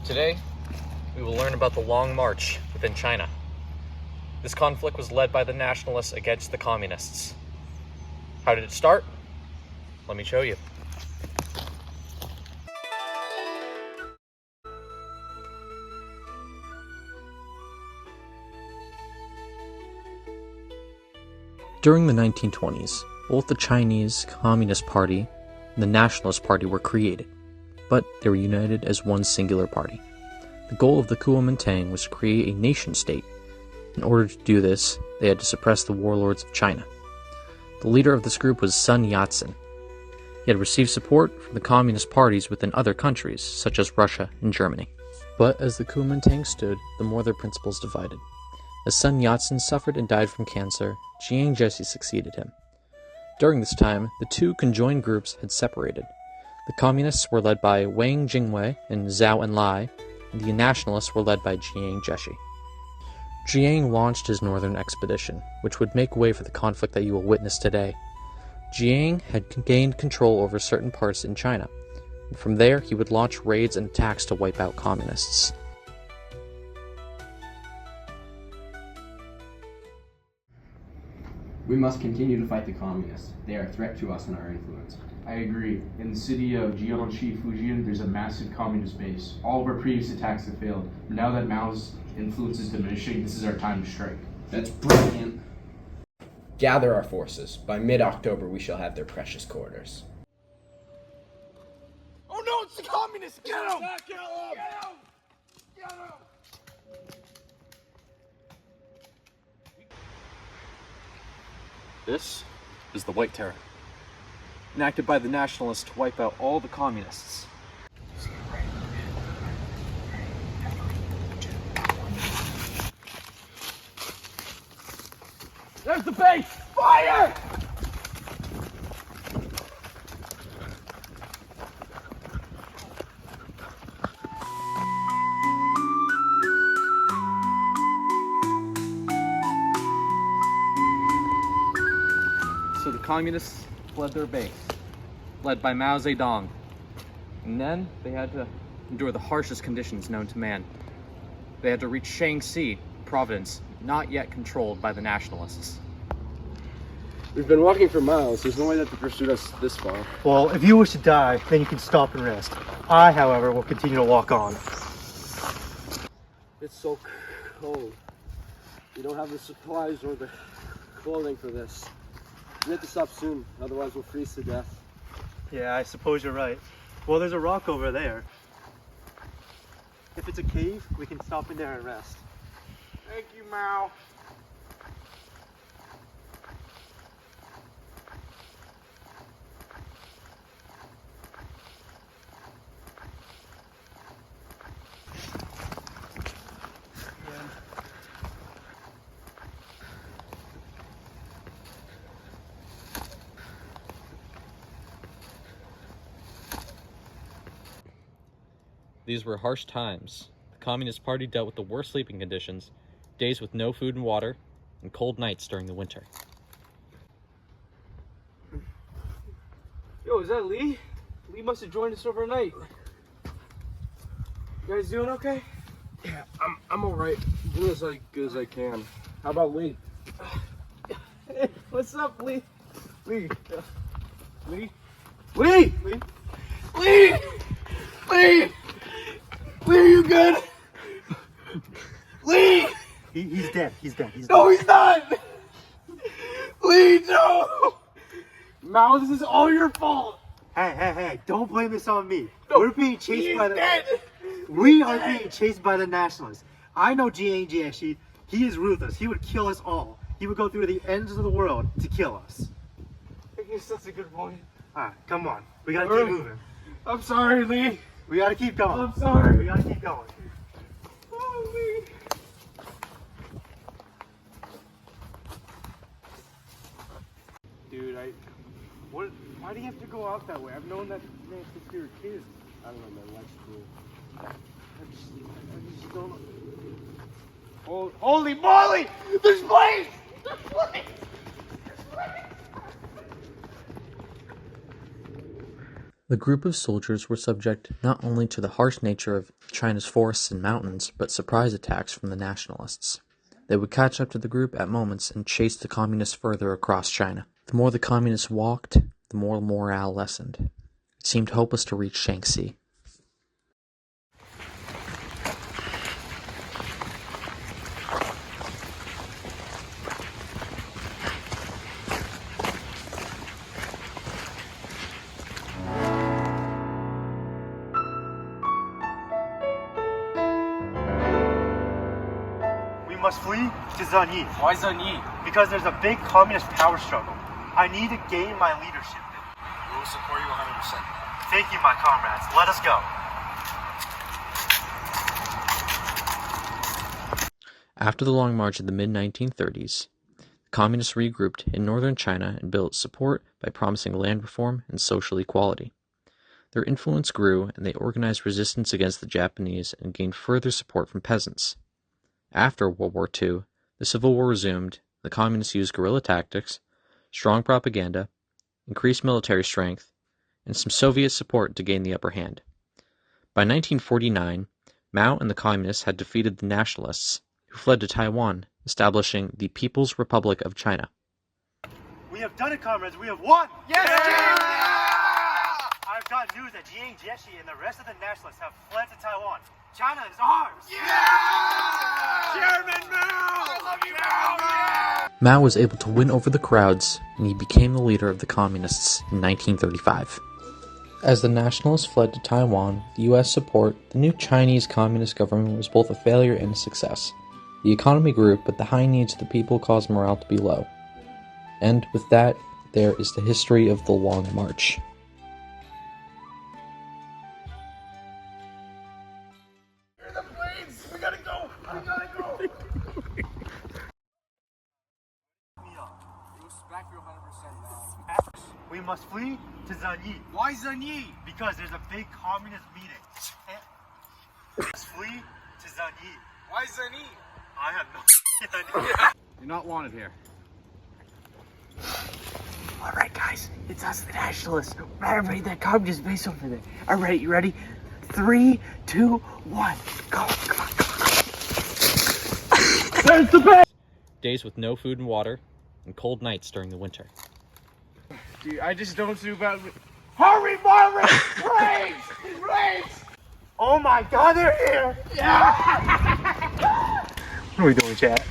Today, we will learn about the Long March within China. This conflict was led by the nationalists against the communists. How did it start? Let me show you. During the 1920s, both the Chinese Communist Party and the Nationalist Party were created, but they were united as one singular party. The goal of the Kuomintang was to create a nation-state. In order to do this, they had to suppress the warlords of China. The leader of this group was Sun Yat-sen. He had received support from the communist parties within other countries, such as Russia and Germany. But as the Kuomintang stood, the more their principles divided. As Sun Yat-sen suffered and died from cancer, Jiang Jieshi succeeded him. During this time, the two conjoined groups had separated. The communists were led by Wang Jingwei and Zhou Enlai, and the nationalists were led by Jiang Jieshi. Jiang launched his northern expedition, which would make way for the conflict that you will witness today. Jiang had gained control over certain parts in China, and from there he would launch raids and attacks to wipe out communists. We must continue to fight the communists. They are a threat to us and our influence. I agree. In the city of Jiangxi, Fujian, there's a massive communist base. All of our previous attacks have failed. But now that Mao's influence is diminishing, this is our time to strike. That's brilliant. Gather our forces. By mid-October, we shall have their precious quarters. Oh no, it's the communists! Get him! Get him! Get him! Get him! This is the White Terror, enacted by the nationalists to wipe out all the communists. There's the base! Fire! So the communists fled their base, led by Mao Zedong. And then they had to endure the harshest conditions known to man. They had to reach Shaanxi, province not yet controlled by the nationalists. We've been walking for miles. There's no way that they pursued us this far. Well, if you wish to die, then you can stop and rest. I, however, will continue to walk on. It's so cold. We don't have the supplies or the clothing for this. We have to stop soon, otherwise we'll freeze to death. Yeah, I suppose you're right. Well, there's a rock over there. If it's a cave, we can stop in there and rest. Thank you, Mao. These were harsh times. The Communist Party dealt with the worst sleeping conditions, days with no food and water, and cold nights during the winter. Yo, is that Lee? Lee must have joined us overnight. You guys doing okay? Yeah, I'm alright. Doing as good as I can. How about Lee? Hey, what's up, Lee? Lee? Lee? Lee! Lee? Lee! Lee! Lee, are you good? Lee! He's dead. He's dead. No, he's not! Lee, no! Mao, this is all your fault! Hey, don't blame this on me. No, We're being chased by the... dead. We are being chased by the nationalists. I know Jiang Jieshi. He is ruthless. He would kill us all. He would go through the ends of the world to kill us. You're such a good boy. Alright, come on. We gotta keep moving. I'm sorry, Lee. We gotta keep going. I'm sorry. We gotta keep going. Oh, Lee. Dude, why do you have to go out that way? I've known that man since we were kids. I don't know, man, life's cool. I just don't know. Holy moly! There's flames! There's flames! There's flames! The group of soldiers were subject not only to the harsh nature of China's forests and mountains, but surprise attacks from the nationalists. They would catch up to the group at moments and chase the communists further across China. The more the communists walked, the more morale lessened. It seemed hopeless to reach Shaanxi. We must flee to Zanyi Why Zanyi? because there's a big communist power struggle. I need to gain my leadership. We will support you 100%. Thank you, my comrades. Let us go. After the Long March of the mid-1930s, the communists regrouped in northern China and built support by promising land reform and social equality. Their influence grew, and they organized resistance against the Japanese and gained further support from peasants. After World War II, the Civil War resumed. The communists used guerrilla tactics, strong propaganda, increased military strength, and some Soviet support to gain the upper hand. By 1949, Mao and the communists had defeated the nationalists, who fled to Taiwan, establishing the People's Republic of China. We have done it, comrades. We have won. Yes! I've got news that Jiang Jieshi and the rest of the nationalists have fled to Taiwan. China is ours. Chairman Mao! I love you, Mao! Mao was able to win over the crowds, and he became the leader of the communists in 1935. As the nationalists fled to Taiwan with U.S. support, the new Chinese Communist government was both a failure and a success. The economy grew, but the high needs of the people caused morale to be low. And with that, there is the history of the Long March. Here are the planes! We gotta go! We gotta go! Respect you 100% now. We must flee to Zanyi Why Zanyi? because there's a big communist meeting. We must flee to Zanyi. Why Zanyi? I have no idea. You're not wanted here. Alright guys, it's us the nationalists. We're ready that communist base over there. Alright, you ready? 3, 2, 1, go. Come on. Days with no food and water, and cold nights during the winter. Dude, I just don't do about. Hurry, Marvin! Planes! Planes! Oh my god, they're here! What are we doing, chat?